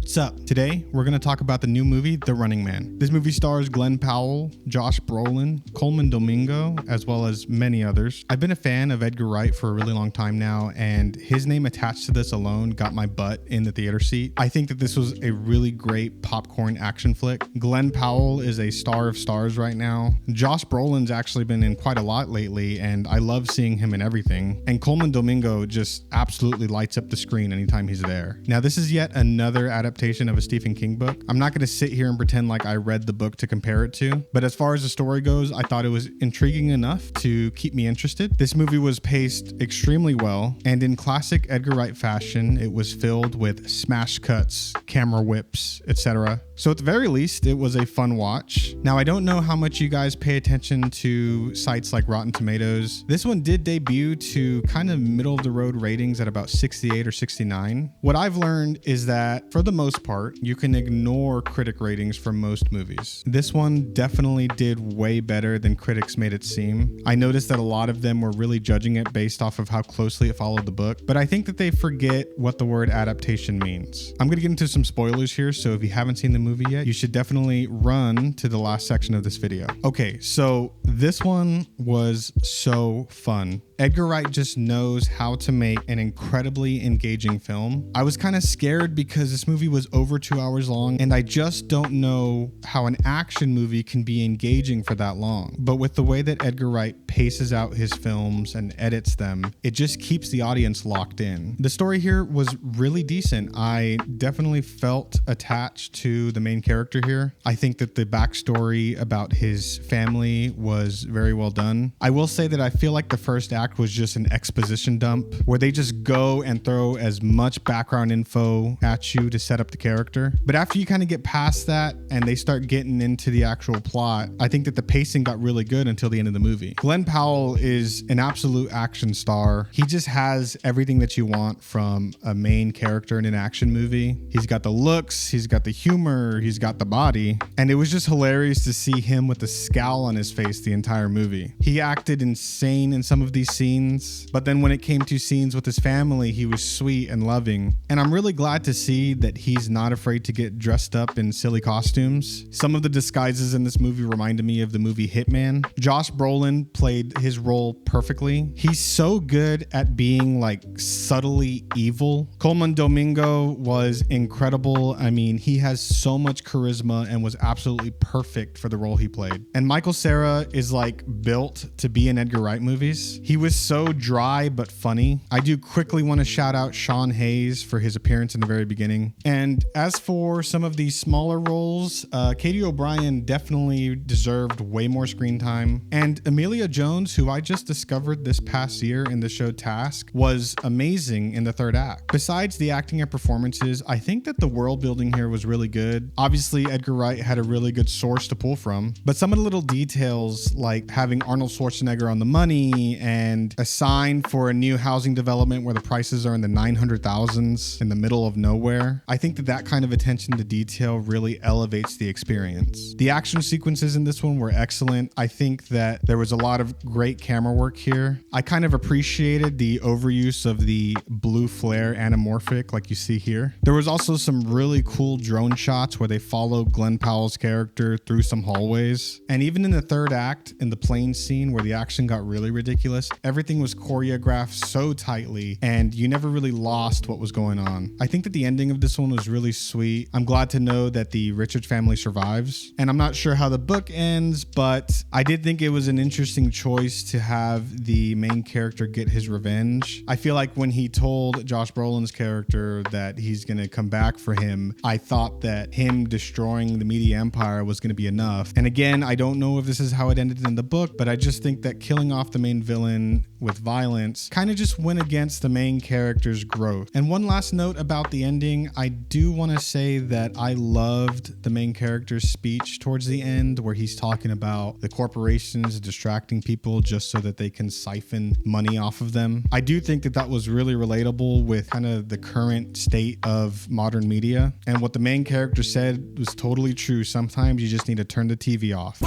What's up? Today, we're going to talk about the new movie, The Running Man. This movie stars Glenn Powell, Josh Brolin, Coleman Domingo, as well as many others. I've been a fan of Edgar Wright for a really long time now, and his name attached to this alone got my butt in the theater seat. I think that this was a really great popcorn action flick. Glenn Powell is a star of stars right now. Josh Brolin's actually been in quite a lot lately, and I love seeing him in everything. And Coleman Domingo just absolutely lights up the screen anytime he's there. Now, this is yet another adaptation of a Stephen King book. I'm not going to sit here and pretend like I read the book to compare it to, but as far as the story goes, I thought it was intriguing enough to keep me interested. This movie was paced extremely well, and in classic Edgar Wright fashion, it was filled with smash cuts, camera whips, etc. So at the very least, it was a fun watch. Now, I don't know how much you guys pay attention to sites like Rotten Tomatoes. This one did debut to kind of middle of the road ratings at about 68 or 69. What I've learned is that for the most part, you can ignore critic ratings for most movies. This one definitely did way better than critics made it seem. I noticed that a lot of them were really judging it based off of how closely it followed the book, but I think that they forget what the word adaptation means. I'm going to get into some spoilers here, so if you haven't seen the movie yet, you should definitely run to the last section of this video. Okay, so this one was so fun. Edgar Wright just knows how to make an incredibly engaging film. I was kind of scared because this movie was over 2 hours long, and I just don't know how an action movie can be engaging for that long. But with the way that Edgar Wright paces out his films and edits them, it just keeps the audience locked in. The story here was really decent. I definitely felt attached to the main character here. I think that the backstory about his family was very well done. I will say that I feel like the first act was just an exposition dump where they just go and throw as much background info at you to set up the character. But after you kind of get past that and they start getting into the actual plot, I think that the pacing got really good until the end of the movie. Glenn Powell is an absolute action star. He just has everything that you want from a main character in an action movie. He's got the looks, he's got the humor, he's got the body, and it was just hilarious to see him with a scowl on his face the entire movie. He acted insane in some of these scenes, but then when it came to scenes with his family, he was sweet and loving. And I'm really glad to see that he's not afraid to get dressed up in silly costumes. Some of the disguises in this movie reminded me of the movie Hitman. Josh Brolin played his role perfectly. He's so good at being like subtly evil. Coleman Domingo was incredible. I mean, he has so much charisma and was absolutely perfect for the role he played. And Michael Cera is like built to be in Edgar Wright movies. He was so dry but funny. I do quickly want to shout out Sean Hayes for his appearance in the very beginning. And as for some of these smaller roles, Katie O'Brien definitely deserved way more screen time. And Emilia Jones, who I just discovered this past year in the show Task, was amazing in the third act. Besides the acting and performances, I think that the world building here was really good. Obviously, Edgar Wright had a really good source to pull from, but some of the little details like having Arnold Schwarzenegger on the money and a sign for a new housing development where the prices are in the 900,000s in the middle of nowhere. I think that that kind of attention to detail really elevates the experience. The action sequences in this one were excellent. I think that there was a lot of great camera work here. I kind of appreciated the overuse of the blue flare anamorphic like you see here. There was also some really cool drone shots where they follow Glenn Powell's character through some hallways. And even in the third act, in the plane scene where the action got really ridiculous, everything was choreographed so tightly and you never really lost what was going on. I think that the ending of this one was really sweet. I'm glad to know that the Richards family survives. And I'm not sure how the book ends, but I did think it was an interesting choice to have the main character get his revenge. I feel like when he told Josh Brolin's character that he's going to come back for him, I thought that him destroying the media empire was going to be enough. And again, I don't know if this is how it ended in the book, but I just think that killing off the main villain with violence kind of just went against the main character's growth. And one last note about the ending, I do want to say that I loved the main character's speech towards the end where he's talking about the corporations distracting people just so that they can siphon money off of them. I do think that that was really relatable with kind of the current state of modern media. And what the main character said was totally true. Sometimes you just need to turn the TV off.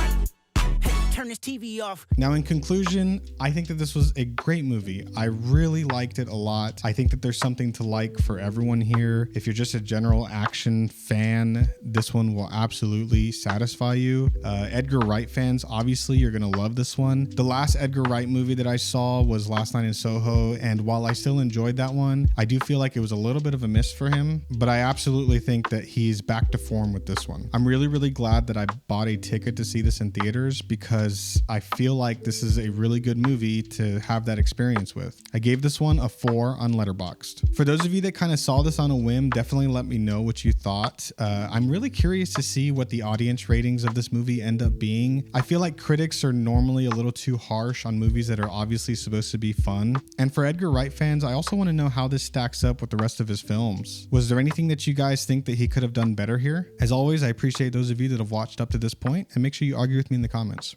turn this TV off. Now, in conclusion, I think that this was a great movie. I really liked it a lot. I think that there's something to like for everyone here. If you're just a general action fan, this one will absolutely satisfy you. Edgar Wright fans, obviously, you're gonna love this one. The last Edgar Wright movie that I saw was Last Night in Soho, and while I still enjoyed that one, I do feel like it was a little bit of a miss for him, but I absolutely think that he's back to form with this one. I'm really, really glad that I bought a ticket to see this in theaters because I feel like this is a really good movie to have that experience with. I gave this one a 4 on Letterboxd. For those of you that kind of saw this on a whim, definitely let me know what you thought. I'm really curious to see what the audience ratings of this movie end up being. I feel like critics are normally a little too harsh on movies that are obviously supposed to be fun. And for Edgar Wright fans, I also want to know how this stacks up with the rest of his films. Was there anything that you guys think that he could have done better here? As always, I appreciate those of you that have watched up to this point, and make sure you argue with me in the comments.